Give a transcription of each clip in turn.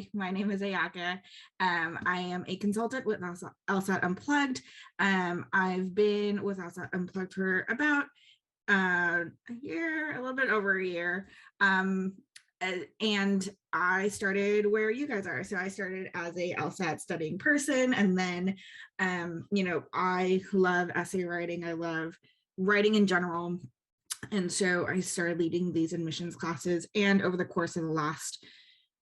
Hi, my name is Ayaka. I am a consultant with LSAT Unplugged. I've been with LSAT Unplugged for about a year, a little bit over a year. And I started where you guys are. So I started as a LSAT studying person. And then, I love essay writing. I love writing in general. And so I started leading these admissions classes. And over the course of the last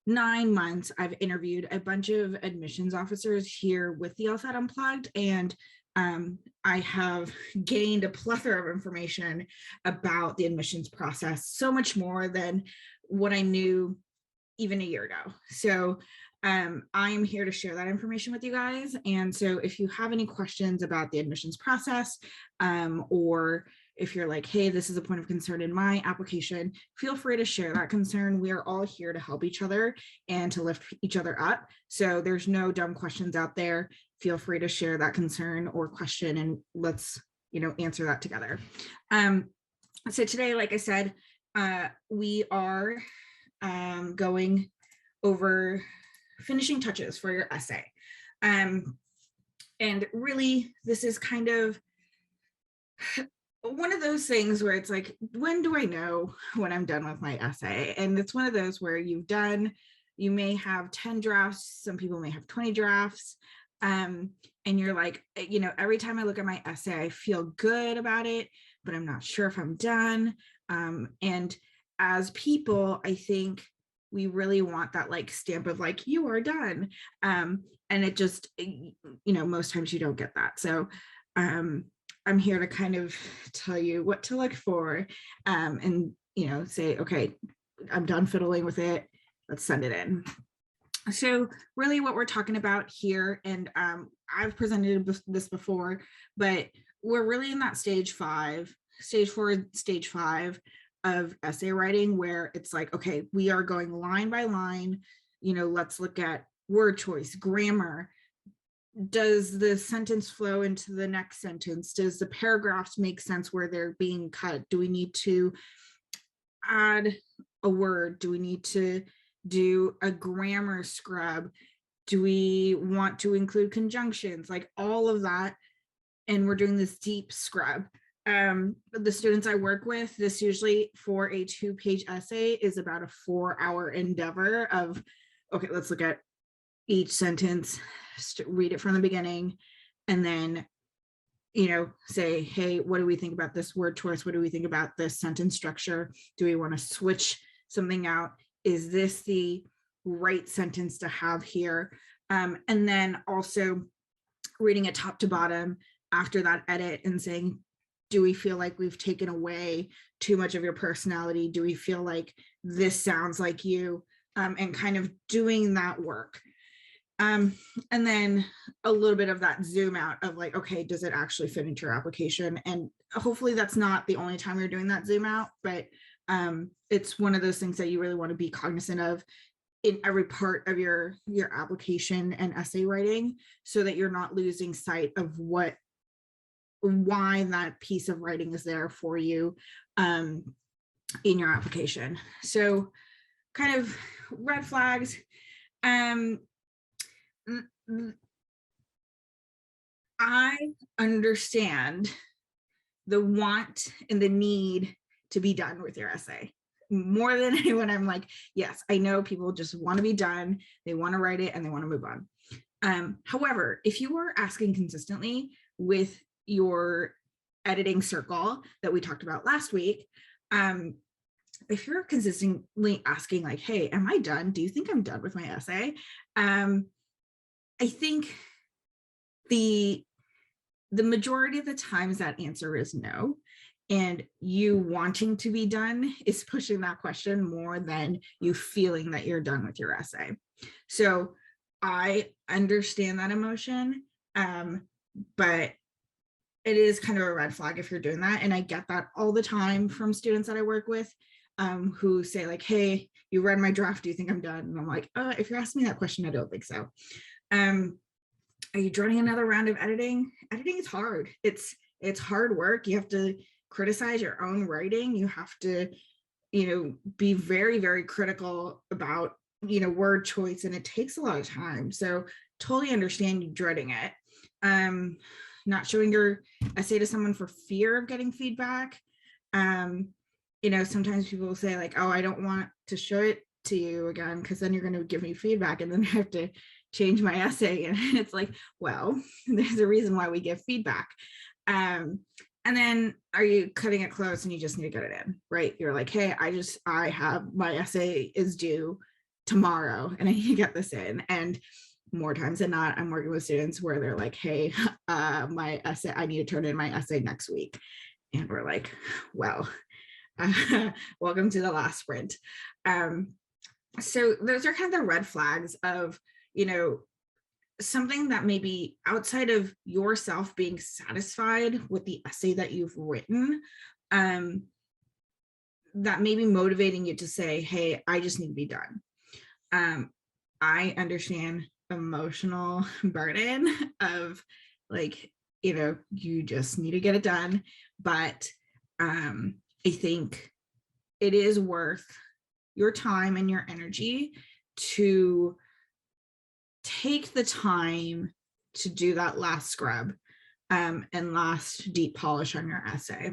9 months, I've interviewed a bunch of admissions officers here with the LSAT Unplugged, and I have gained a plethora of information about the admissions process, so much more than what I knew even a year ago. So I'm here to share that information with you guys. And so if you have any questions about the admissions process, or if you're like, hey, this is a point of concern in my application, feel free to share that concern. We are all here to help each other and to lift each other up. So there's no dumb questions out there. Feel free to share that concern or question, and let's, answer that together. So today, like I said, we are going over finishing touches for your essay. And really, this is kind of one of those things where it's like, when do I know when I'm done with my essay? And it's one of those where you may have 10 drafts, some people may have 20 drafts. And you're like, every time I look at my essay, I feel good about it, but I'm not sure if I'm done. And as people, I think we really want that stamp of you are done. And it just, most times you don't get that. So I'm here to kind of tell you what to look for, and, say, okay, I'm done fiddling with it. Let's send it in. So really what we're talking about here, and I've presented this before, but we're really in that stage 4, stage 5 of essay writing, where it's like, okay, we are going line by line, let's look at word choice, grammar. Does the sentence flow into the next sentence? Does the paragraphs make sense where they're being cut? Do we need to add a word? Do we need to do a grammar scrub? Do we want to include conjunctions? All of that. And we're doing this deep scrub. The students I work with, this usually for a 2-page essay is about a 4-hour endeavor of, okay, let's look at each sentence, read it from the beginning, and then, say, hey, what do we think about this word choice? What do we think about this sentence structure? Do we want to switch something out? Is this the right sentence to have here? And then also reading it top to bottom after that edit and saying, do we feel like we've taken away too much of your personality? Do we feel like this sounds like you? And kind of doing that work. And then a little bit of that zoom out of okay, does it actually fit into your application? And hopefully that's not the only time you're doing that zoom out, but it's one of those things that you really want to be cognizant of in every part of your application and essay writing, so that you're not losing sight of why that piece of writing is there for you in your application. So kind of red flags. I understand the want and the need to be done with your essay. More than anyone, I'm like, yes, I know people just want to be done. They want to write it and they want to move on. However, if you are asking consistently with your editing circle that we talked about last week, if you're consistently asking hey, am I done? Do you think I'm done with my essay? I think the majority of the times that answer is no. And you wanting to be done is pushing that question more than you feeling that you're done with your essay. So I understand that emotion, but it is kind of a red flag if you're doing that. And I get that all the time from students that I work with, who say hey, you read my draft, do you think I'm done? And I'm like, if you're asking me that question, I don't think so. Are you dreading another round of editing? Editing is hard. It's hard work. You have to criticize your own writing. You have to, be very, very critical about word choice, and it takes a lot of time. So totally understand you dreading it. Not showing your essay to someone for fear of getting feedback. Sometimes people will say like, oh, I don't want to show it to you again because then you're going to give me feedback and then I have to change my essay. And it's like, well, there's a reason why we give feedback. And then are you cutting it close and you just need to get it in, right? You're like, hey, I have my essay is due tomorrow and I need to get this in. And more times than not, I'm working with students where they're like, hey, my essay, I need to turn in my essay next week. And we're like, well, welcome to the last sprint. So those are kind of the red flags of, something that may be outside of yourself being satisfied with the essay that you've written, that may be motivating you to say, hey, I just need to be done. I understand emotional burden of like, you just need to get it done. But I think it is worth your time and your energy to take the time to do that last scrub and last deep polish on your essay.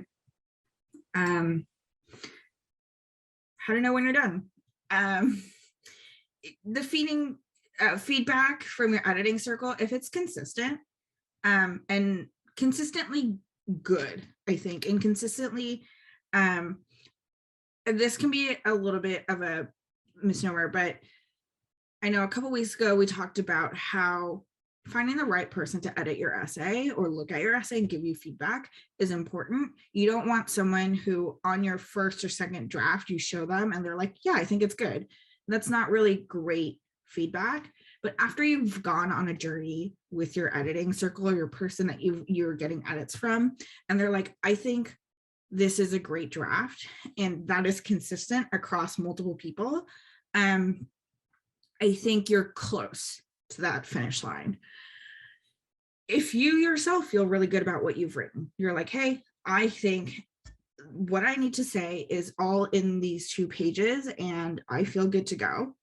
How to know when you're done. The feedback from your editing circle, if it's consistent and consistently good, I think, and consistently, this can be a little bit of a misnomer, but I know a couple weeks ago we talked about how finding the right person to edit your essay or look at your essay and give you feedback is important. You don't want someone who on your first or second draft you show them and they're like, yeah, I think it's good. That's not really great feedback. But after you've gone on a journey with your editing circle or your person that you're getting edits from, and they're like, I think this is a great draft, and that is consistent across multiple people, I think you're close to that finish line. If you yourself feel really good about what you've written, you're like, hey, I think what I need to say is all in these 2 pages and I feel good to go.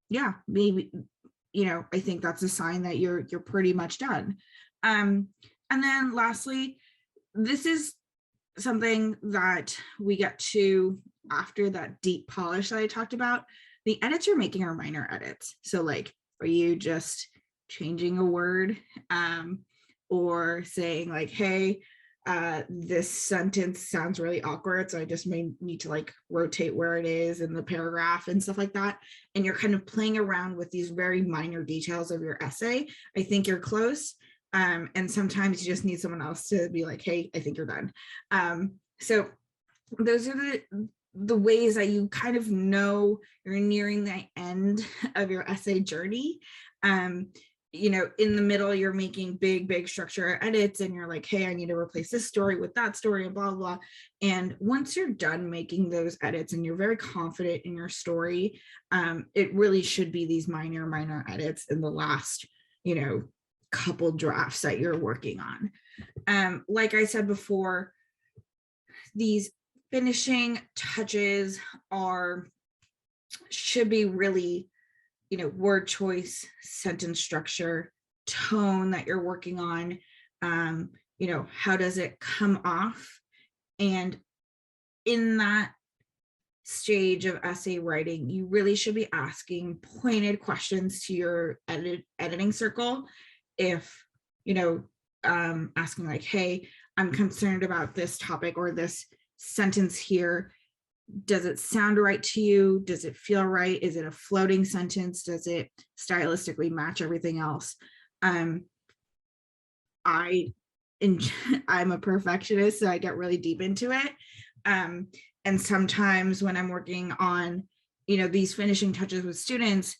Yeah, maybe, I think that's a sign that you're pretty much done. And then lastly, this is something that we get to after that deep polish that I talked about. The edits you're making are minor edits. So like, are you just changing a word or saying like, hey, this sentence sounds really awkward, so I just may need to like rotate where it is in the paragraph and stuff like that. And you're kind of playing around with these very minor details of your essay. I think you're close. And sometimes you just need someone else to be like, hey, I think you're done. So those are the ways that you kind of know you're nearing the end of your essay journey. In the middle, you're making big structure edits and you're like, hey, I need to replace this story with that story and blah, blah. And once you're done making those edits and you're very confident in your story, it really should be these minor edits in the last, couple drafts that you're working on. Like I said before, these finishing touches should be really, word choice, sentence structure, tone that you're working on. How does it come off? And in that stage of essay writing, you really should be asking pointed questions to your editing circle. If, asking like, hey, I'm concerned about this topic or this sentence here. Does it sound right to you? Does it feel right? Is it a floating sentence? Does it stylistically match everything else? I'm a perfectionist, so I get really deep into it. And sometimes when I'm working on, these finishing touches with students,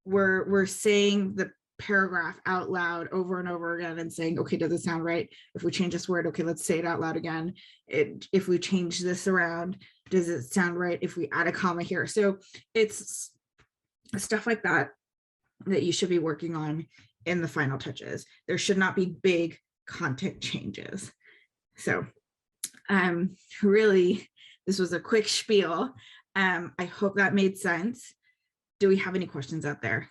we're saying the paragraph out loud over and over again and saying, okay, does it sound right? If we change this word, okay, let's say it out loud again. If we change this around, does it sound right? If we add a comma here. So it's stuff like that you should be working on in the final touches. There should not be big content changes. So really, this was a quick spiel. I hope that made sense. Do we have any questions out there?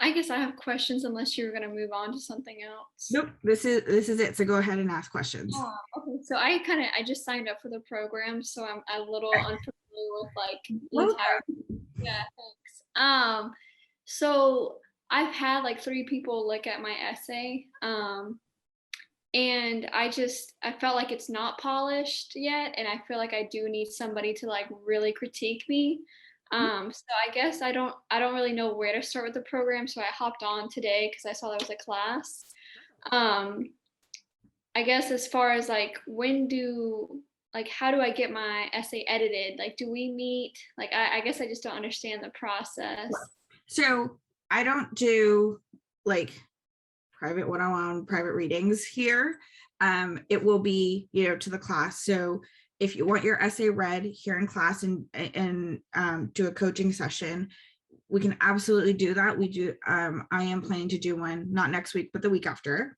I guess I have questions unless you're gonna move on to something else. Nope, this is it. So go ahead and ask questions. Okay, so I just signed up for the program, so I'm a little unfamiliar with like the Well, entire. Yeah, thanks. So I've had like 3 people look at my essay, and I felt like it's not polished yet, and I feel like I do need somebody to like really critique me. So I guess I don't really know where to start with the program, so I hopped on today because I saw there was a class. Um, I guess as far as like how do I get my essay edited? Like, do we meet? Like, I guess I just don't understand the process. so I don't do like private one-on-one private readings here. It will be, to the class. So if you want your essay read here in class and do a coaching session, we can absolutely do that. We do. I am planning to do one, not next week, but the week after.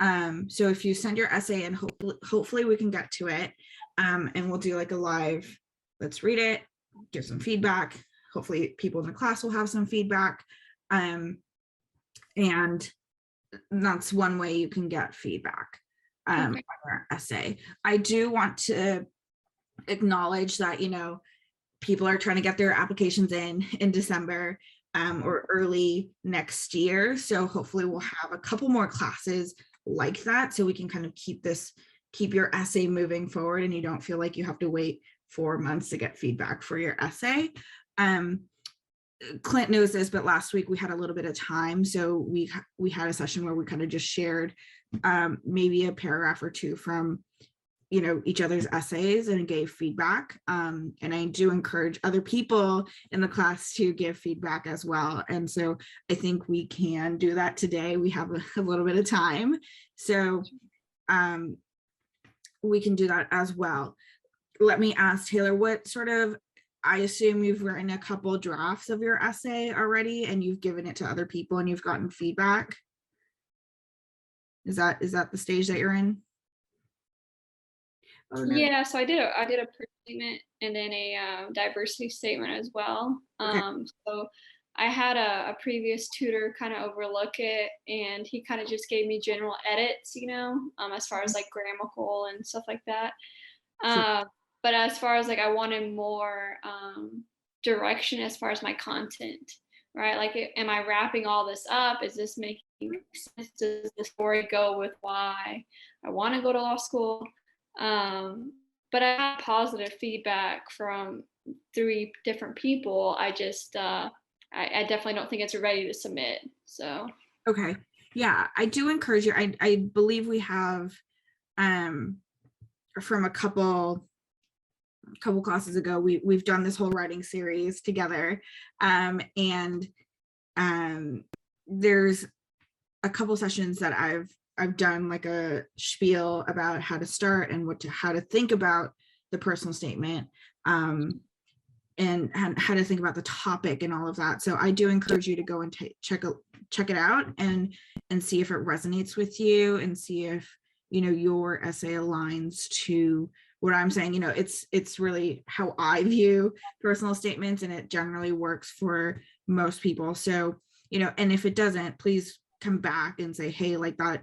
So if you send your essay in, hopefully we can get to it, and we'll do like a live, let's read it, give some feedback. Hopefully people in the class will have some feedback. And that's one way you can get feedback on your essay. I do want to acknowledge that, people are trying to get their applications in December, or early next year. So hopefully we'll have a couple more classes like that, so we can kind of keep your essay moving forward, and you don't feel like you have to wait 4 months to get feedback for your essay. Clint knows this, but last week we had a little bit of time, so we had a session where we kind of just shared maybe a paragraph or two from each other's essays and gave feedback. And I do encourage other people in the class to give feedback as well. And so I think we can do that today. We have a little bit of time, so we can do that as well. Let me ask Taylor, what sort of, I assume you've written a couple drafts of your essay already and you've given it to other people and you've gotten feedback. Is that the stage that you're in? Oh, no. Yeah, so I did a proof statement and then a diversity statement as well. Okay. So I had a previous tutor kind of overlook it, and he kind of just gave me general edits, as far as like grammatical and stuff like that. But as far as like I wanted more direction as far as my content, right? Like, am I wrapping all this up? Is this making sense? Does the story go with why I want to go to law school? But I had positive feedback from 3 different people. I just I definitely don't think it's ready to submit. So okay, yeah, I do encourage you. I believe we have from a couple classes ago, we've done this whole writing series together, and there's a couple sessions that I've done like a spiel about how to start and how to think about the personal statement, and how to think about the topic and all of that. So I do encourage you to go and check it out and see if it resonates with you, and see if your essay aligns to what I'm saying. It's really how I view personal statements, and it generally works for most people. So and if it doesn't, please come back and say, hey, like that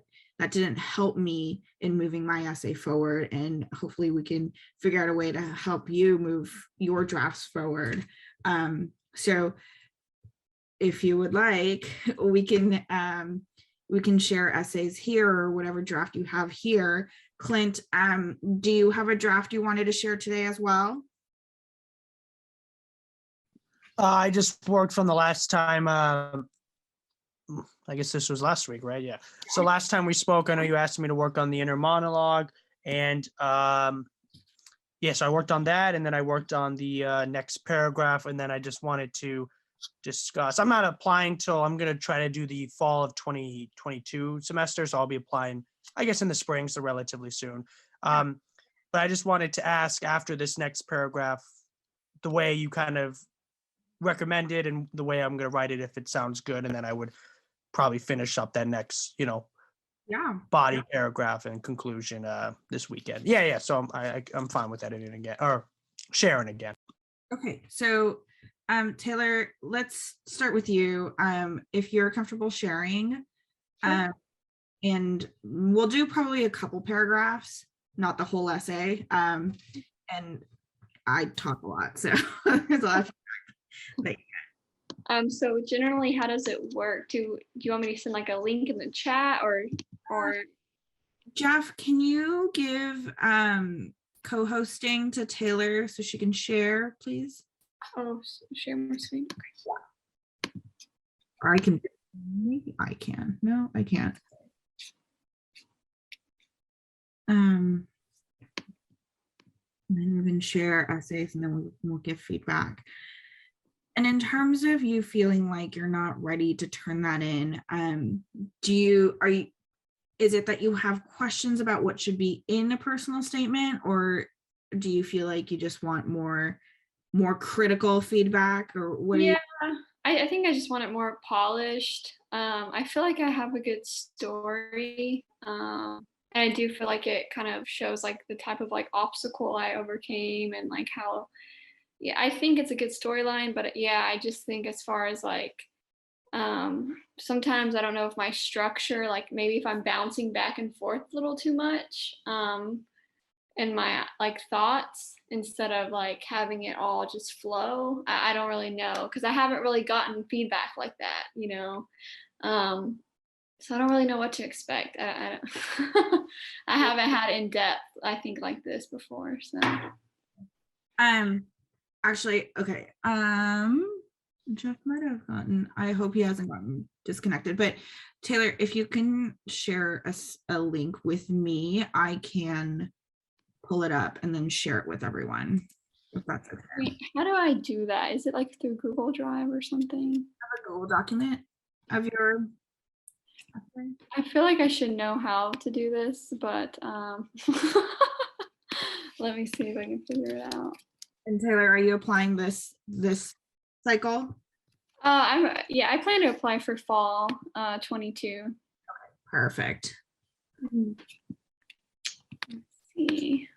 didn't help me in moving my essay forward, and hopefully we can figure out a way to help you move your drafts forward. So if you would like, we can share essays here, or whatever draft you have here. Clint, do you have a draft you wanted to share today as well? I just worked from the last time. I guess this was last week, right? Yeah. So last time we spoke, I know you asked me to work on the inner monologue, and so I worked on that, and then I worked on the next paragraph, and then I just wanted to discuss. I'm not applying till I'm going to try to do the fall of 2022 semester, so I'll be applying, I guess, in the spring, so relatively soon. But I just wanted to ask, after this next paragraph, the way you kind of recommended and the way I'm going to write it, if it sounds good, and then I would probably finish up that next, Yeah. body paragraph and conclusion this weekend. Yeah. So I'm fine with editing again or sharing again. Okay. So, Taylor, let's start with you. If you're comfortable sharing, Sure. and we'll do probably a couple paragraphs, not the whole essay. And I talk a lot, so there's a lot. So generally, how does it work? Do you want me to send like a link in the chat or Jeff, can you give co-hosting to Taylor so she can share, please? share my screen? Okay. Or I can. Maybe I can. No, I can't. And then we can share essays, and then we'll give feedback. And in terms of you feeling like you're not ready to turn that in, is it that you have questions about what should be in a personal statement, or do you feel like you just want more critical feedback, or what? Yeah, I think I just want it more polished. I feel like I have a good story. And I do feel like it kind of shows like the type of like obstacle I overcame and like how, yeah, I think it's a good storyline, but yeah, I just think as far as like, sometimes I don't know if my structure, like maybe if I'm bouncing back and forth a little too much, in my like thoughts instead of like having it all just flow. I don't really know because I haven't really gotten feedback like that, you know. So I don't really know what to expect. I haven't had in depth, I think, like this before. So actually, okay. Jeff might have gotten, I hope he hasn't gotten disconnected, but Taylor, if you can share a link with me, I can pull it up and then share it with everyone, if that's okay. wait, how do I do that? Is it like through Google Drive or something? Have a Google document of your. I feel like I should know how to do this, but let me see if I can figure it out. And Taylor, are you applying this cycle? I plan to apply for fall 22. Perfect. Let's see.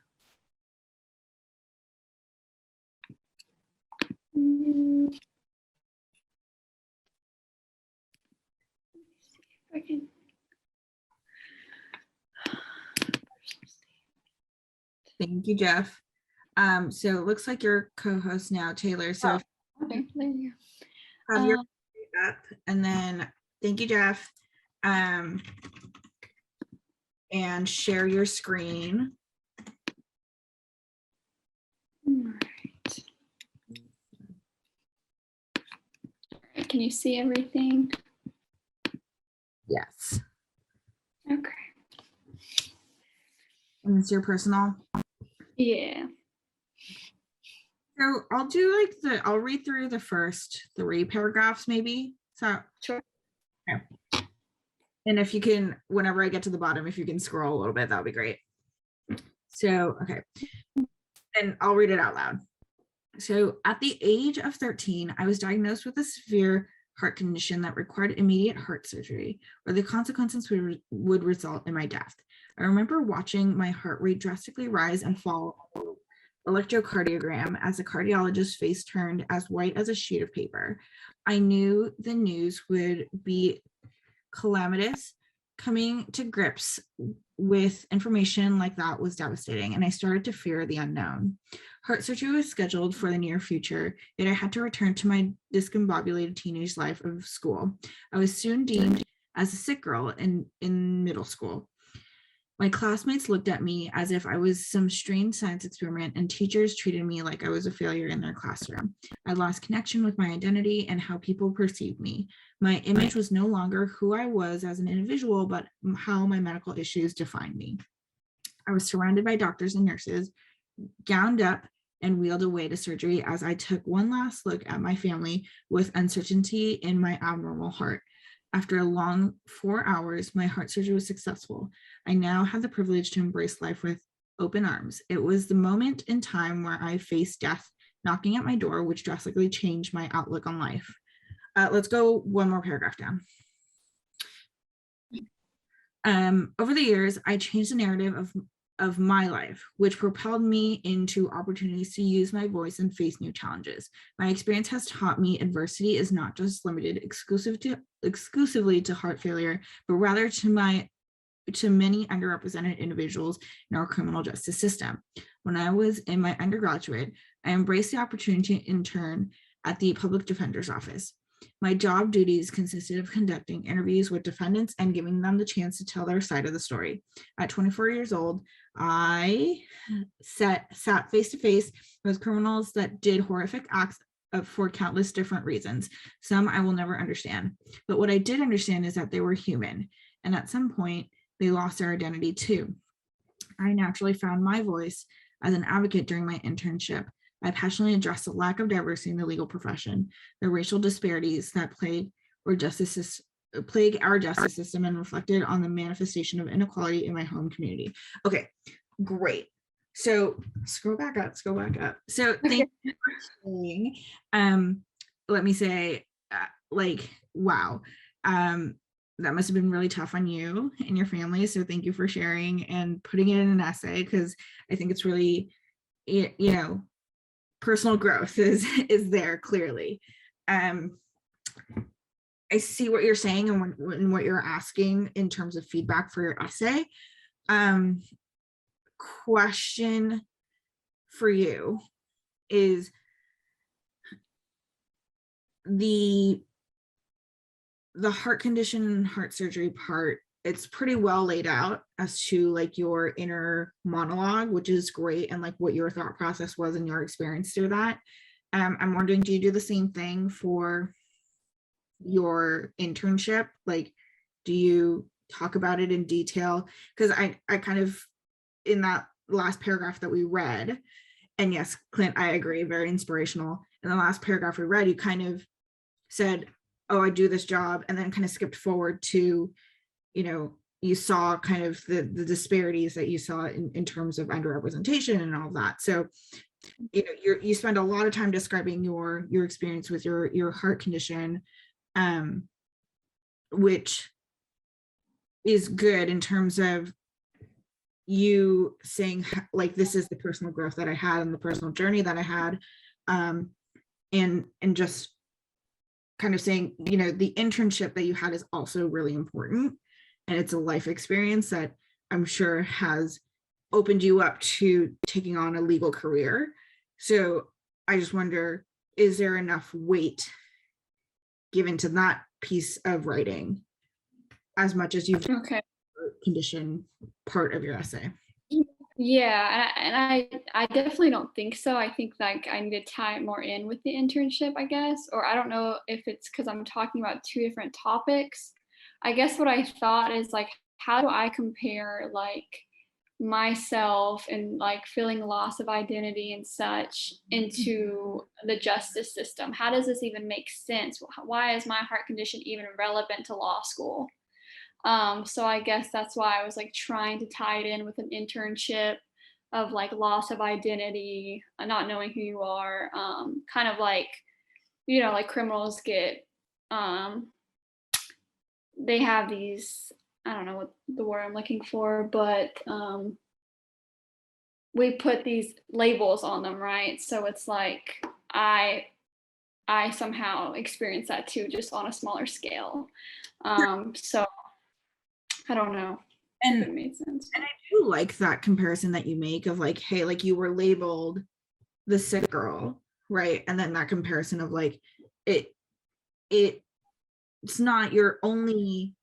I can. Thank you, Jeff. So it looks like you're co-host now, Taylor. So Okay, there you go. Have your up, and then thank you, Jeff. And share your screen. All right. Can you see everything? Yes. Okay. And it's your personal? Yeah. So I'll do like I'll read through the first 3 paragraphs maybe. So Sure. Okay. And if you can, whenever I get to the bottom, if you can scroll a little bit, that would be great. So, okay. And I'll read it out loud. So at the age of 13, I was diagnosed with a severe heart condition that required immediate heart surgery, or the consequences would result in my death. I remember watching my heart rate drastically rise and fall electrocardiogram as the cardiologist's face turned as white as a sheet of paper. I knew the news would be calamitous. Coming to grips with information like that was devastating, and I started to fear the unknown. Heart surgery was scheduled for the near future, yet I had to return to my discombobulated teenage life of school. I was soon deemed as a sick girl in middle school. My classmates looked at me as if I was some strange science experiment, and teachers treated me like I was a failure in their classroom. I lost connection with my identity and how people perceived me. My image was no longer who I was as an individual, but how my medical issues defined me. I was surrounded by doctors and nurses, gowned up and wheeled away to surgery as I took one last look at my family with uncertainty in my abnormal heart. After a long 4 hours, my heart surgery was successful. I now had the privilege to embrace life with open arms. It was the moment in time where I faced death knocking at my door, which drastically changed my outlook on life. Let's go one more paragraph down. Over the years, I changed the narrative of my life, which propelled me into opportunities to use my voice and face new challenges. My experience has taught me adversity is not just limited exclusively to heart failure, but rather to many underrepresented individuals in our criminal justice system. When I was in my undergraduate, I embraced the opportunity to intern at the public defender's office. My job duties consisted of conducting interviews with defendants and giving them the chance to tell their side of the story. At 24 years old, I sat face to face with criminals that did horrific acts for countless different reasons. Some I will never understand. But what I did understand is that they were human. And at some point, they lost their identity too. I naturally found my voice as an advocate during my internship. I passionately addressed the lack of diversity in the legal profession, the racial disparities that plague our justice system and reflected on the manifestation of inequality in my home community. Okay, great. So scroll back up. So thank you for sharing. Let me say, wow. That must have been really tough on you and your family. So thank you for sharing and putting it in an essay, because I think it's really, personal growth is there clearly. I see what you're saying and what you're asking in terms of feedback for your essay. Question for you is the heart condition and heart surgery part. It's pretty well laid out as to like your inner monologue, which is great, and like what your thought process was and your experience through that. I'm wondering, do you do the same thing for your internship? Like, do you talk about it in detail? Because I kind of, in that last paragraph that we read, and yes, Clint, I agree, very inspirational. In the last paragraph we read, you kind of said, oh, I do this job, and then kind of skipped forward to, you saw kind of the disparities that you saw in terms of underrepresentation and all of that. So, you spend a lot of time describing your experience with your heart condition, which is good in terms of you saying like, this is the personal growth that I had and the personal journey that I had, and just kind of saying, the internship that you had is also really important, and it's a life experience that I'm sure has opened you up to taking on a legal career. So I just wonder, is there enough weight given to that piece of writing as much as you've condition part of your essay? Yeah, and I definitely don't think so. I think like I need to tie it more in with the internship, I guess, or I don't know if it's because I'm talking about two different topics. I guess what I thought is like, how do I compare like myself and like feeling loss of identity and such into the justice system? How does this even make sense? Why is my heart condition even relevant to law school? So I guess that's why I was like trying to tie it in with an internship of like loss of identity, not knowing who you are, kind of like, like criminals get, they have these, I don't know what the word I'm looking for, but we put these labels on them, right? So it's like I somehow experience that too, just on a smaller scale. So I don't know. And it made sense. And I do like that comparison that you make of like, hey, like you were labeled the sick girl, right? And then that comparison of like, it's not your only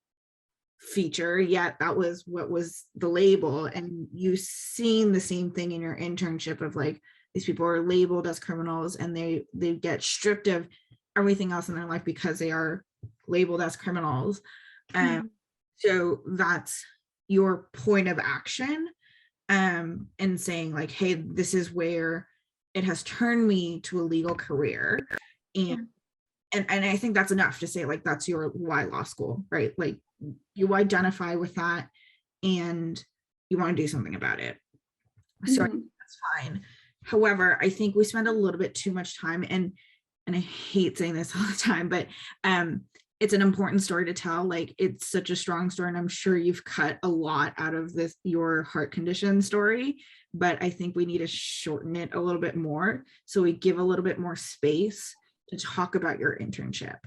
feature yet, that was what was the label, and you seen the same thing in your internship of like, these people are labeled as criminals and they get stripped of everything else in their life because they are labeled as criminals. So that's your point of action, and saying like, hey, this is where it has turned me to a legal career. And I think that's enough to say like, that's your why law school, right? Like you identify with that and you want to do something about it. So I think that's fine. However, I think we spend a little bit too much time, and I hate saying this all the time, but it's an important story to tell. Like, it's such a strong story, and I'm sure you've cut a lot out of this, your heart condition story, but I think we need to shorten it a little bit more, so we give a little bit more space to talk about your internship.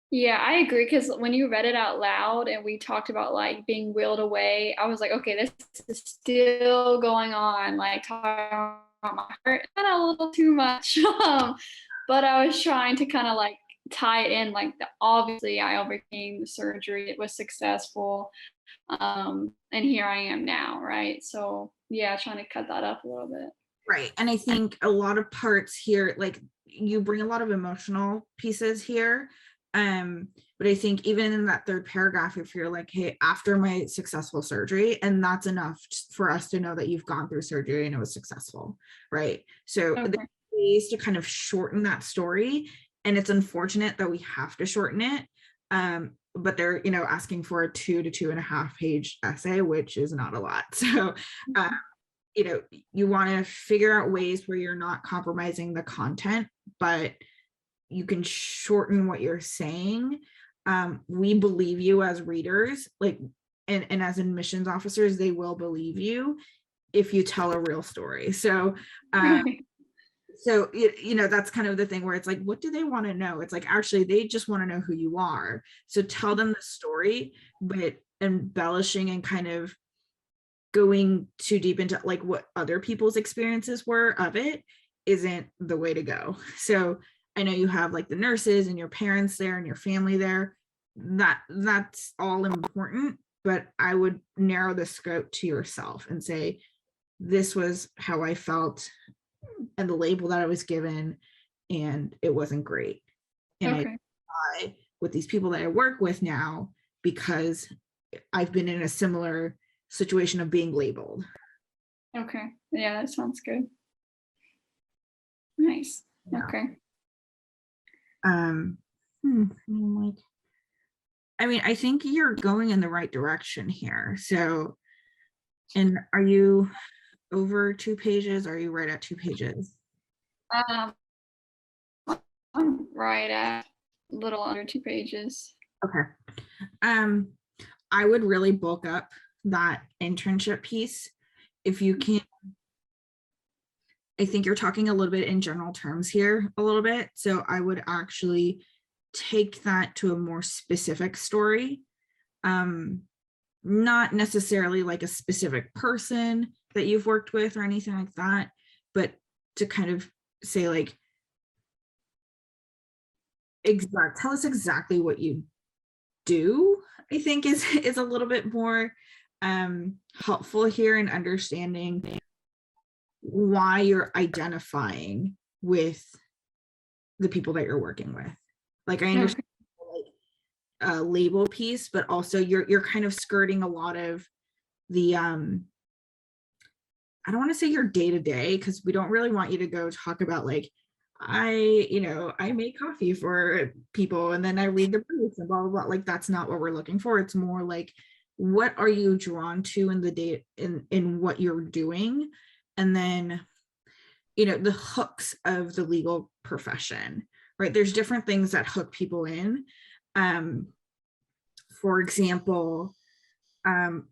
Yeah, I agree, because when you read it out loud and we talked about like being wheeled away, I was like, okay, this is still going on, like talking about my heart, kind of a little too much. But I was trying to kind of like tie it in, like obviously I overcame the surgery, it was successful, and here I am now, right? So yeah, trying to cut that up a little bit. Right. And I think a lot of parts here, like, you bring a lot of emotional pieces here. But I think even in that third paragraph, if you're like, hey, after my successful surgery, and that's enough for us to know that you've gone through surgery and it was successful, right? So Okay. there's ways to kind of shorten that story. And it's unfortunate that we have to shorten it. But they're, you know, asking for a 2 to 2.5 page essay, which is not a lot. So, you know, you want to figure out ways where you're not compromising the content, but you can shorten what you're saying. We believe you as readers, like, and as admissions officers, they will believe you if you tell a real story. So, so you know, that's kind of the thing where it's like, what do they want to know? It's like, actually, they just want to know who you are. So tell them the story, but embellishing and kind of going too deep into like what other people's experiences were of it isn't the way to go. So I know you have like the nurses and your parents there and your family there. That's all important, but I would narrow the scope to yourself and say, this was how I felt and the label that I was given, and it wasn't great. And Okay. I with these people that I work with now, because I've been in a similar situation of being labeled. Okay. Yeah, that sounds good. Nice. Yeah. Okay. Like, I mean, I think you're going in the right direction here. So, and are you over 2 pages? Or are you right at 2 pages? Um, I'm right at a little under 2 pages. Okay. I would really bulk up that internship piece if you can. I think you're talking a little bit in general terms here, a little bit. So I would actually take that to a more specific story. Not necessarily like a specific person that you've worked with or anything like that, but to kind of say like, tell us exactly what you do, I think is a little bit more helpful here in understanding why you're identifying with the people that you're working with. Like, I understand like a label piece, but also you're kind of skirting a lot of the I don't want to say your day-to-day, because we don't really want you to go talk about like, I make coffee for people and then I read the briefs and blah blah blah. Like, that's not what we're looking for. It's more like, what are you drawn to in the day, in what you're doing, and then the hooks of the legal profession, right? There's different things that hook people in. For example,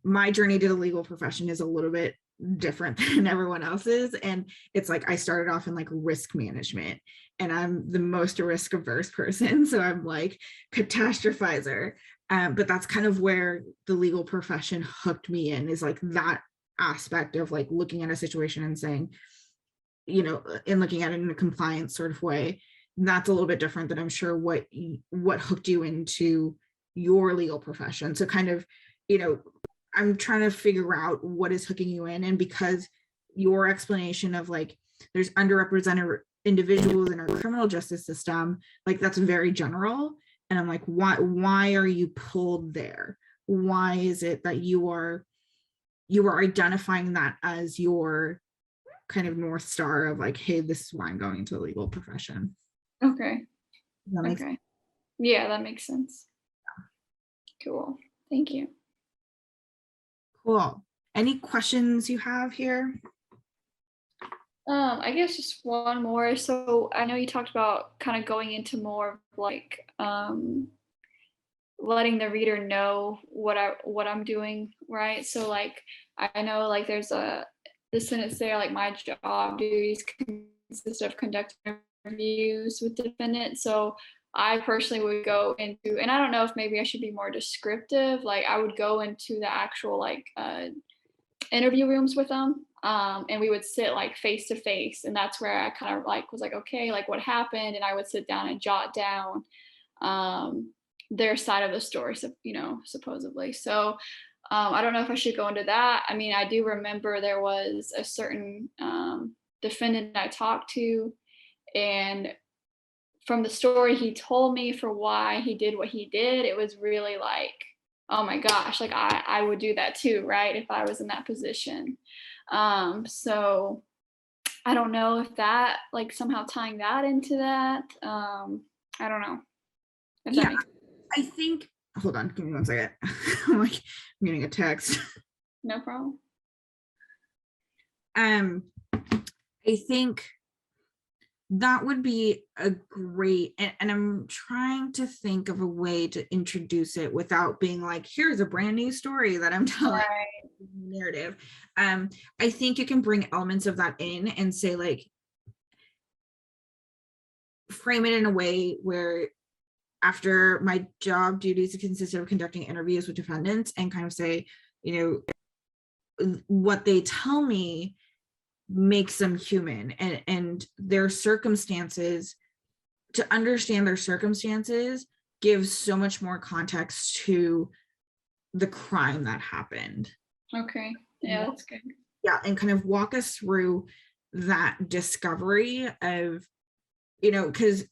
my journey to the legal profession is a little bit different than everyone else's, and it's like I started off in like risk management, and I'm the most risk averse person, so I'm like catastrophizer, but that's kind of where the legal profession hooked me in, is like that aspect of like looking at a situation and saying, and looking at it in a compliance sort of way. That's a little bit different than I'm sure what hooked you into your legal profession. So kind of, I'm trying to figure out what is hooking you in. And because your explanation of like, there's underrepresented individuals in our criminal justice system, like that's very general. And I'm like, why are you pulled there? Why is it that you are identifying that as your kind of North Star of like, hey, this is why I'm going into the legal profession? Okay. Okay. Sense? Yeah, that makes sense. Cool. Thank you. Cool. Any questions you have here? I guess just one more. So I know you talked about kind of going into more of like letting the reader know what I'm doing, right? So like I know like there's the sentence there, like my job duties consist of conducting interviews with defendants. So I personally would go into, and I don't know if maybe I should be more descriptive, like I would go into the actual like interview rooms with them, and we would sit like face to face, and that's where I kind of like was like, okay, like what happened, and I would sit down and jot down their side of the story, so, you know, supposedly. So I don't know if I should go into that. I mean, I do remember there was a certain defendant I talked to, and from the story he told me for why he did what he did, it was really like, oh my gosh, like I would do that too, right? If I was in that position. So I don't know if that like somehow tying that into that. I don't know. If that Yeah, makes I think, hold on, give me 1 second. I'm like, I'm getting a text. no problem. I think that would be a great, and I'm trying to think of a way to introduce it without being like, here's a brand new story that I'm telling. Right. Narrative. I think you can bring elements of that in and say like, frame it in a way where after my job duties consisted of conducting interviews with defendants, and kind of say, you know, what they tell me makes them human, and their circumstances, to understand their circumstances gives so much more context to the crime that happened. Okay. Yeah, that's good. Yeah, and kind of walk us through that discovery of, you know, because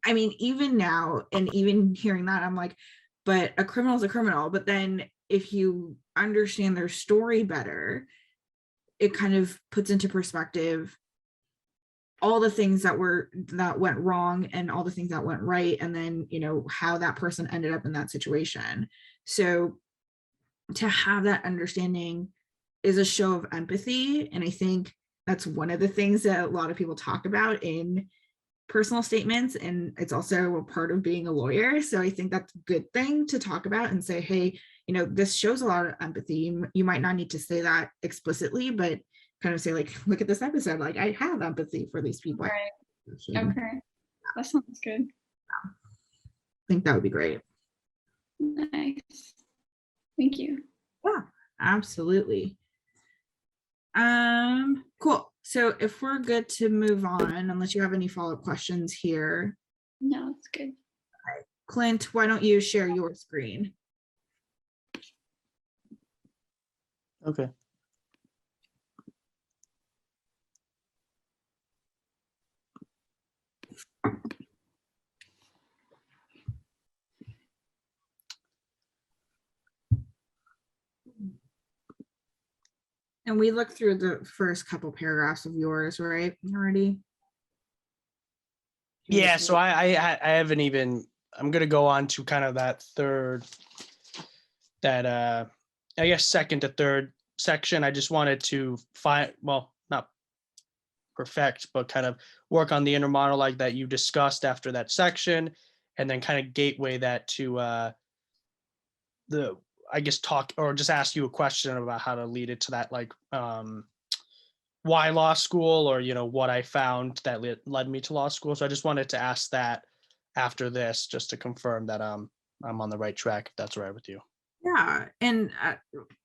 I mean, even now, and even hearing that, I'm like, but a criminal is a criminal. But then if you understand their story better, it kind of puts into perspective all the things that went wrong and all the things that went right, and then, you know, how that person ended up in that situation. So to have that understanding is a show of empathy, and I think that's one of the things that a lot of people talk about in personal statements, and it's also a part of being a lawyer. So I think that's a good thing to talk about and say, hey, you know, this shows a lot of empathy. You might not need to say that explicitly, but kind of say like, look at this episode, like I have empathy for these people. Right. I Okay. That sounds good. think that would be great. Nice. Thank you. Yeah, absolutely. Cool. So if we're good to move on, unless you have any follow-up questions here, No, it's good. Clint, why don't you share your screen? Okay. And we looked through the first couple paragraphs of yours, right? Already. Yeah, so I haven't even, I'm gonna go on to kind of that third, that I guess second to third section. I just wanted to find, well, not perfect, but kind of work on the inner monologue that you discussed after that section, and then kind of gateway that to the, I guess, talk, or just ask you a question about how to lead it to that, like why law school, or, you know, what I found that led me to law school. So I just wanted to ask that after this, just to confirm that I'm on the right track, if that's all right with you. Yeah, and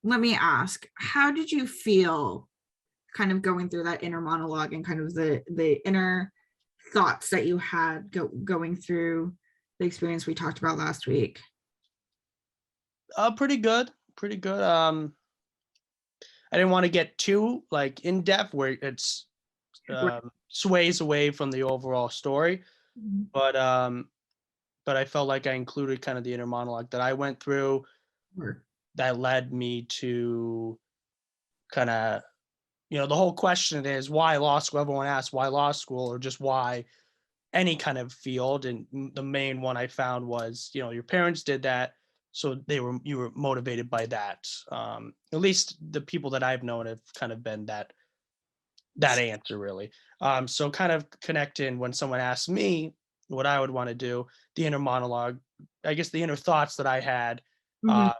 let me ask, how did you feel kind of going through that inner monologue and kind of the inner thoughts that you had going through the experience we talked about last week? Pretty good. I didn't want to get too like in depth where it's sways away from the overall story, but I felt like I included kind of the inner monologue that I went through that led me to kind of, you know, the whole question is why law school? Everyone asks why law school, or just why any kind of field. And the main one I found was, you know, your parents did that, so you were motivated by that. At least the people that I've known have kind of been that answer, really. So kind of connecting when someone asks me what I would want to do, the inner monologue I guess, the inner thoughts that I had Mhm.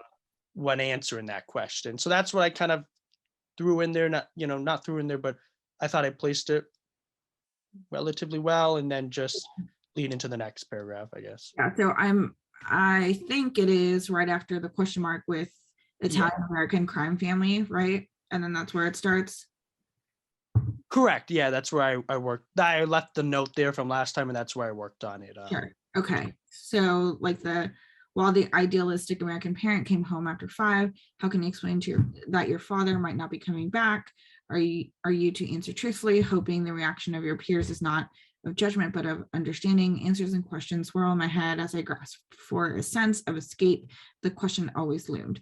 when answering that question. So that's what I kind of threw in there, not threw in there, but I thought I placed it relatively well, and then just lead into the next paragraph, I guess. Yeah, so I think it is right after the question mark with Yeah. Italian American crime family, right? And then that's where it starts. Correct. Yeah, that's where I worked. I left the note there from last time, and that's where I worked on it. Sure. Okay. So like while the idealistic American parent came home after 5, how can you explain that your father might not be coming back? Are you to answer truthfully, hoping the reaction of your peers is not of judgment, but of understanding? Answers and questions swirl in my head as I grasp for a sense of escape. The question always loomed.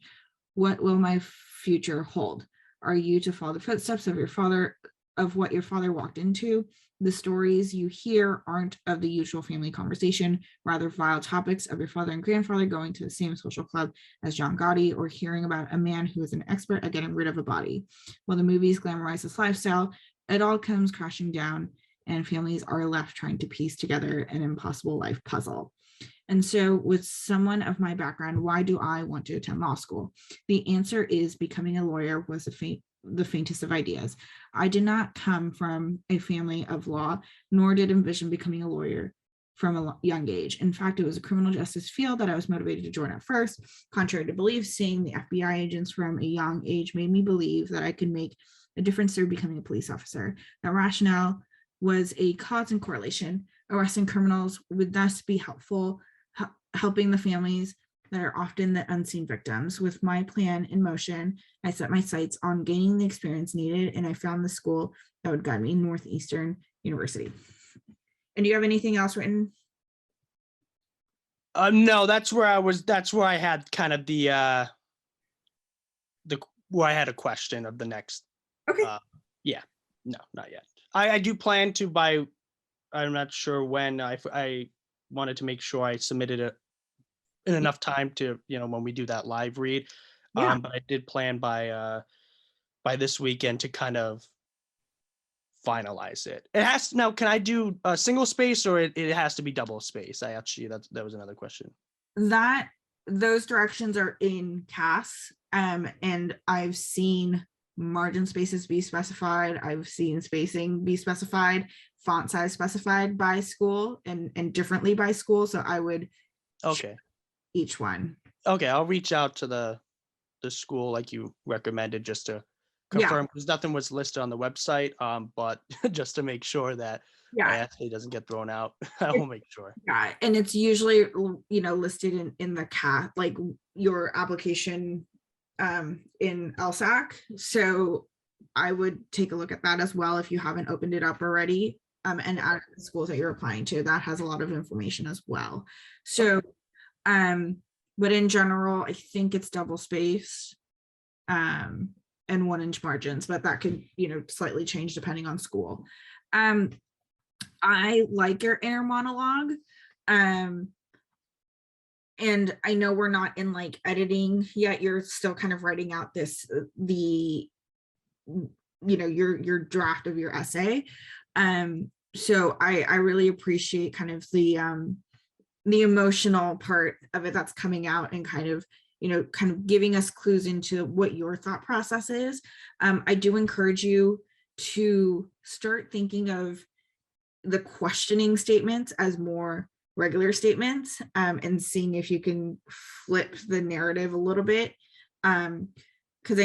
What will my future hold? Are you to follow the footsteps of what your father walked into? The stories you hear aren't of the usual family conversation, rather vile topics of your father and grandfather going to the same social club as John Gotti, or hearing about a man who is an expert at getting rid of a body. While the movies glamorize this lifestyle, it all comes crashing down, and families are left trying to piece together an impossible life puzzle. And so with someone of my background, why do I want to attend law school? The answer is becoming a lawyer was the faintest of ideas. I did not come from a family of law, nor did envision becoming a lawyer from a young age. In fact, it was a criminal justice field that I was motivated to join at first. Contrary to belief, seeing the FBI agents from a young age made me believe that I could make a difference through becoming a police officer. That rationale was a cause and correlation. Arresting criminals would thus be helping the families that are often the unseen victims. With my plan in motion, I set my sights on gaining the experience needed, and I found the school that would guide me, Northeastern University. And do you have anything else written? No, that's where I had kind of where I had a question of the next. Okay. Yeah, no, not yet. I do plan to I'm not sure when. I wanted to make sure I submitted it in enough time to, when we do that live read. Yeah. But I did plan by this weekend to kind of finalize it. It has to, now, can I do a single space, or it has to be double space? That was another question. Those directions are in CAS, and I've seen margin spaces be specified. I've seen spacing be specified, font size specified by school and differently by school. So I would Okay. Each one. Okay, I'll reach out to the school like you recommended, just to confirm, because nothing was listed on the website. But just to make sure that my essay doesn't get thrown out, I will make sure. Yeah, and it's usually listed in the CAT, like your application in LSAC. So I would take a look at that as well if you haven't opened it up already. And add the schools that you're applying to. That has a lot of information as well. So but in general, I think it's double spaced and 1-inch margins, but that could slightly change depending on school. I like your inner monologue, and I know we're not in like editing yet. You're still kind of writing out your draft of your essay. So I really appreciate kind of the emotional part of it that's coming out, and kind of giving us clues into what your thought process is. I do encourage you to start thinking of the questioning statements as more regular statements, and seeing if you can flip the narrative a little bit. Because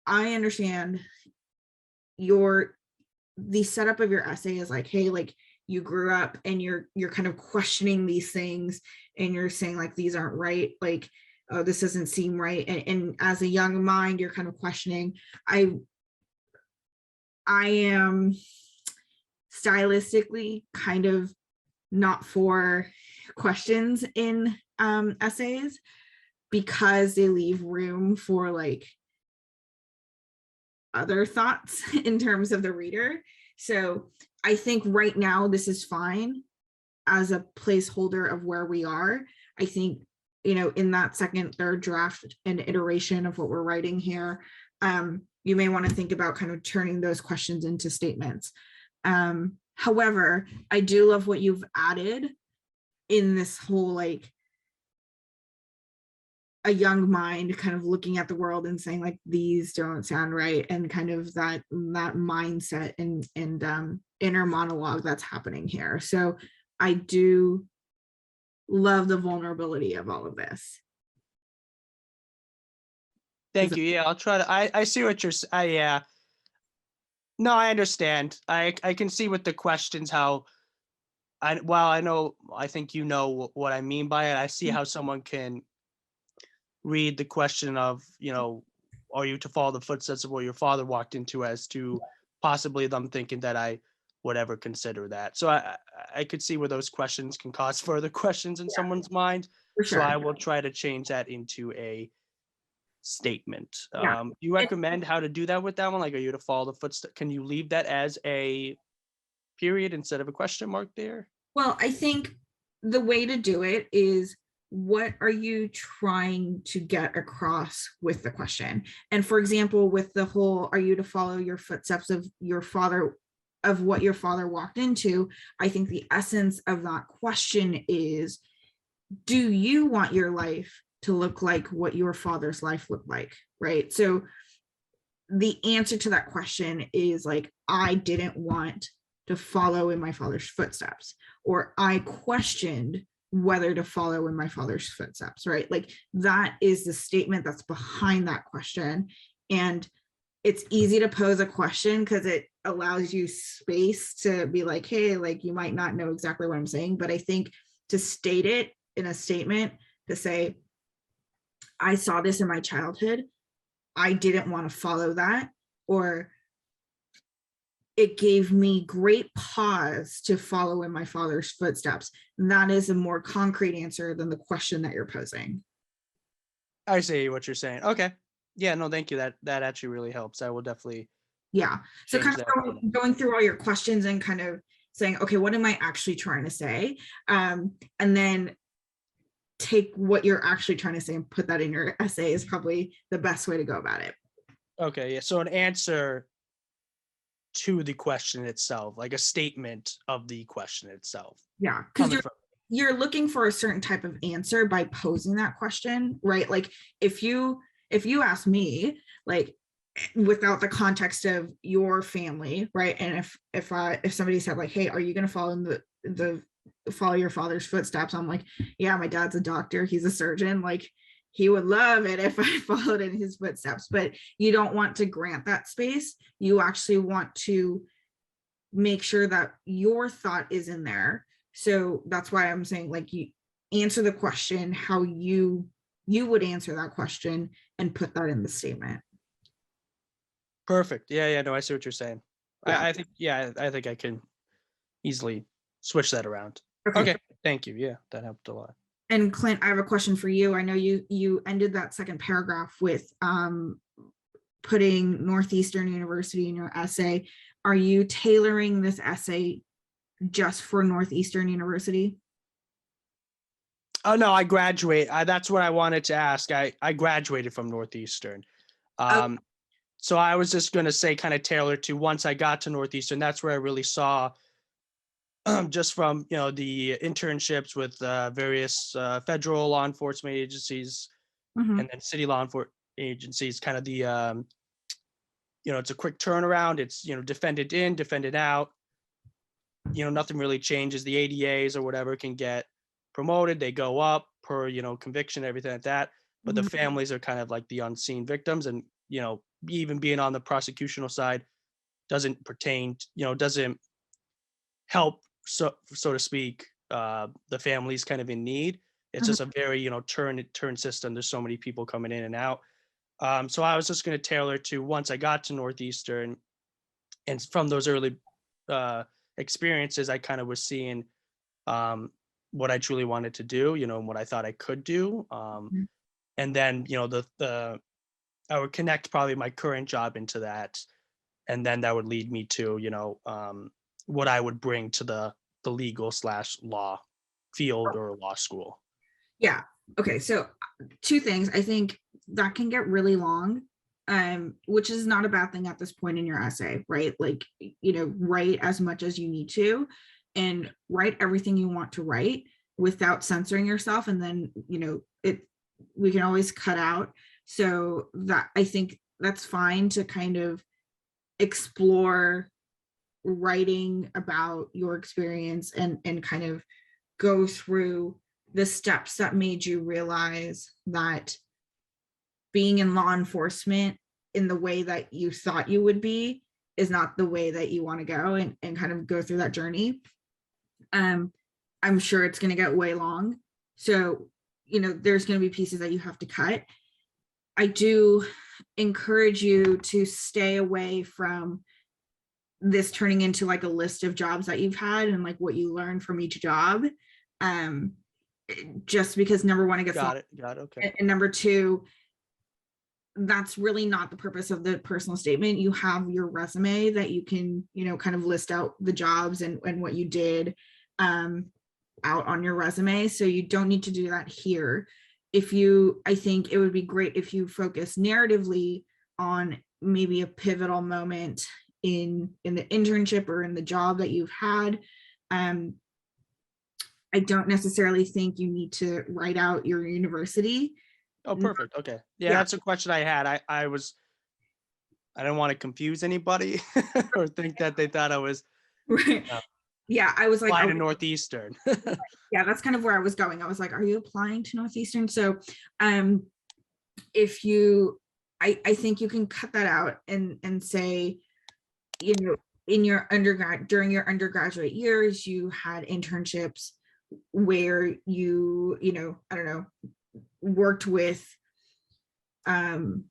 I understand the setup of your essay is like, hey, like you grew up and you're kind of questioning these things, and you're saying like, these aren't right, like, oh, this doesn't seem right. And as a young mind, you're kind of questioning. I am stylistically kind of not for questions in essays, because they leave room for like other thoughts in terms of the reader. So I think right now this is fine as a placeholder of where we are. I think, in that second, third draft and iteration of what we're writing here, you may want to think about kind of turning those questions into statements. However, I do love what you've added in this whole like a young mind kind of looking at the world and saying like, these don't sound right, and kind of that mindset and inner monologue that's happening here. So I do love the vulnerability of all of this. Thank you. Yeah, I'll try to. I see what you're. Yeah. No, I understand. I can see with the questions how. I know. I think you know what I mean by it. I see how someone can read the question of, are you to follow the footsteps of what your father walked into, as to possibly them thinking that I would ever consider that. So I could see where those questions can cause further questions in someone's mind. For So sure. I will try to change that into a statement. Yeah. Do you recommend how to do that with that one? Like, are you to follow the footsteps? Can you leave that as a period instead of a question mark there? Well, I think the way to do it is, what are you trying to get across with the question? And for example, with the whole, are you to follow your footsteps of your father, of what your father walked into, I think the essence of that question is, do you want your life to look like what your father's life looked like, right? So the answer to that question is like, I didn't want to follow in my father's footsteps, or I questioned whether to follow in my father's footsteps, right? Like, that is the statement that's behind that question. And it's easy to pose a question because it allows you space to be like, hey, like, you might not know exactly what I'm saying, but I think to state it in a statement, to say, I saw this in my childhood, I didn't want to follow that, or it gave me great pause to follow in my father's footsteps. And that is a more concrete answer than the question that you're posing. I see what you're saying. Okay. Yeah, no, thank you. That actually really helps. I will definitely. Yeah. So change kind that. of going through all your questions and kind of saying, okay, what am I actually trying to say? And then take what you're actually trying to say and put that in your essay is probably the best way to go about it. Okay. Yeah. So an answer to the question itself, like a statement of the question itself. Yeah. Because you're looking for a certain type of answer by posing that question, right? Like, if you ask me, like, without the context of your family, right? And if somebody said like, hey, are you going to follow in the follow your father's footsteps? I'm like, yeah, my dad's a doctor, he's a surgeon, like, he would love it if I followed in his footsteps. But you don't want to grant that space. You actually want to make sure that your thought is in there. So that's why I'm saying, like, you answer the question how you would answer that question and put that in the statement. Perfect. Yeah. No, I see what you're saying. Yeah. I think I can easily switch that around. Okay. Thank you. Yeah, that helped a lot. And Clint, I have a question for you. I know you ended that second paragraph with putting Northeastern University in your essay. Are you tailoring this essay just for Northeastern University? Oh no, I graduate. That's what I wanted to ask. I graduated from Northeastern. So I was just going to say, kind of tailored to, once I got to Northeastern, that's where I really saw, just from, the internships with various federal law enforcement agencies, and then city law enforcement agencies, kind of the, it's a quick turnaround. It's, defendant in, defendant out. Nothing really changes. The ADAs or whatever can get promoted. They go up per, conviction, everything like that. But the families are kind of like the unseen victims. And, even being on the prosecutional side doesn't pertain, doesn't help, so to speak, the families kind of in need. It's just a very, turn system. There's so many people coming in and out. So I was just going to tailor to, once I got to Northeastern, and from those early experiences, I kind of was seeing what I truly wanted to do, and what I thought I could do. And then, I would connect probably my current job into that. And then that would lead me to, what I would bring to the legal/law field or law school. Yeah. Okay. So 2 things. I think that can get really long, which is not a bad thing at this point in your essay, right? Like, write as much as you need to, and write everything you want to write without censoring yourself. And then, we can always cut out. So that, I think that's fine to kind of explore writing about your experience and kind of go through the steps that made you realize that being in law enforcement in the way that you thought you would be is not the way that you want to go, and kind of go through that journey. I'm sure it's going to get way long. So, there's going to be pieces that you have to cut. I do encourage you to stay away from this turning into like a list of jobs that you've had and like what you learned from each job. Just because number one, it gets Got it. Okay. And number two, that's really not the purpose of the personal statement. You have your resume that you can, kind of list out the jobs and what you did out on your resume. So you don't need to do that here. I think it would be great if you focus narratively on maybe a pivotal moment in the internship or in the job that you've had. I don't necessarily think you need to write out your university. Oh, perfect. Okay. Yeah, that's a question I had. I didn't want to confuse anybody or think that they thought I was right. Yeah, I was like, applying to Northeastern. Yeah, that's kind of where I was going. I was like, are you applying to Northeastern? So if you, I think you can cut that out and say, in your during your undergraduate years, you had internships where you, I don't know, worked with an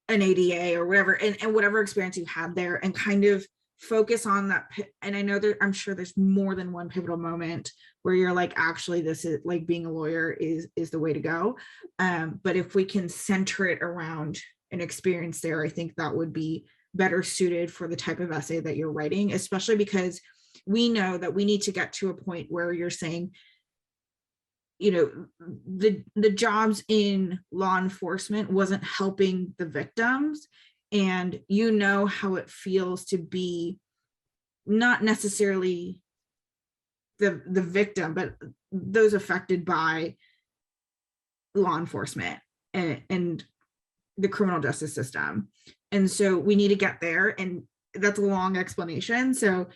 ADA or whatever, and whatever experience you had there, and kind of focus on that. And I know I'm sure there's more than one pivotal moment where you're like, actually, this is like, being a lawyer is the way to go. But if we can center it around an experience there, I think that would be better suited for the type of essay that you're writing, especially because we know that we need to get to a point where you're saying, the jobs in law enforcement wasn't helping the victims, and how it feels to be not necessarily the victim, but those affected by law enforcement and the criminal justice system. And so we need to get there, and that's a long explanation. So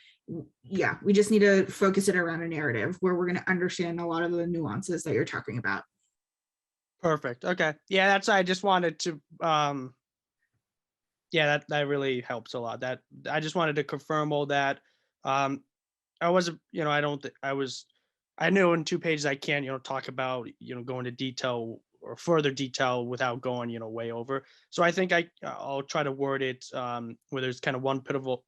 yeah, we just need to focus it around a narrative where we're going to understand a lot of the nuances that you're talking about. Perfect. Okay. Yeah, I just wanted to, that really helps a lot. That I just wanted to confirm all that. I wasn't, I knew in 2 pages I can't, talk about, go into detail or further detail without going, way over. So I think I'll try to word it where there's kind of one pivotal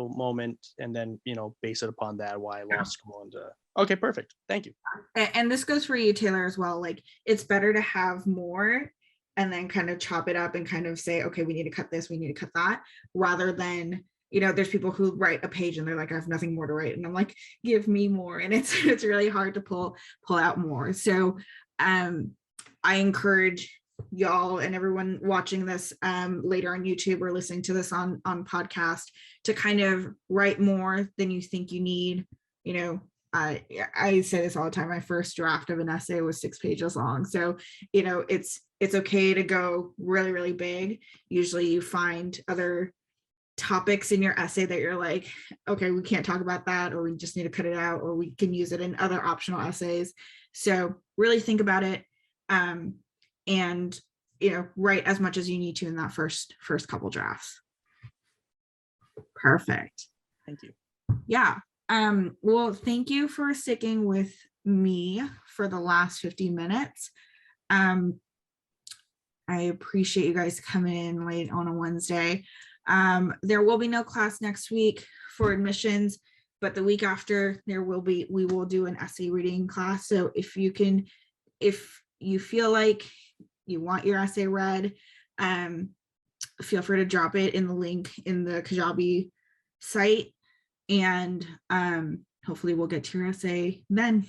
moment, and then, base it upon that, why law school. And okay, perfect. Thank you. And this goes for you, Taylor, as well. Like, it's better to have more and then kind of chop it up and kind of say, okay, we need to cut this, we need to cut that, rather than, there's people who write a page and they're like, I have nothing more to write. And I'm like, give me more. And it's really hard to pull out more. So I encourage y'all and everyone watching this later on YouTube or listening to this on podcast to kind of write more than you think you need. I say this all the time. My first draft of an essay was 6 pages long. So, it's okay to go really, really big. Usually you find other topics in your essay that you're like, okay, we can't talk about that, or we just need to cut it out, or we can use it in other optional essays. So really think about it. And write as much as you need to in that first couple drafts. Perfect. Thank you. Yeah. Well, thank you for sticking with me for the last 50 minutes. I appreciate you guys coming in late on a Wednesday. There will be no class next week for admissions, but the week after we will do an essay reading class. So if you feel like you want your essay read, feel free to drop it in the link in the Kajabi site, and hopefully we'll get to your essay then.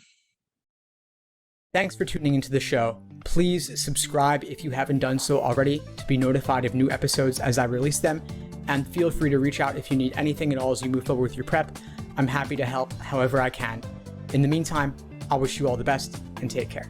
Thanks for tuning into the show. Please subscribe if you haven't done so already to be notified of new episodes as I release them, and feel free to reach out if you need anything at all as you move forward with your prep. I'm happy to help however I can. In the meantime, I wish you all the best and take care.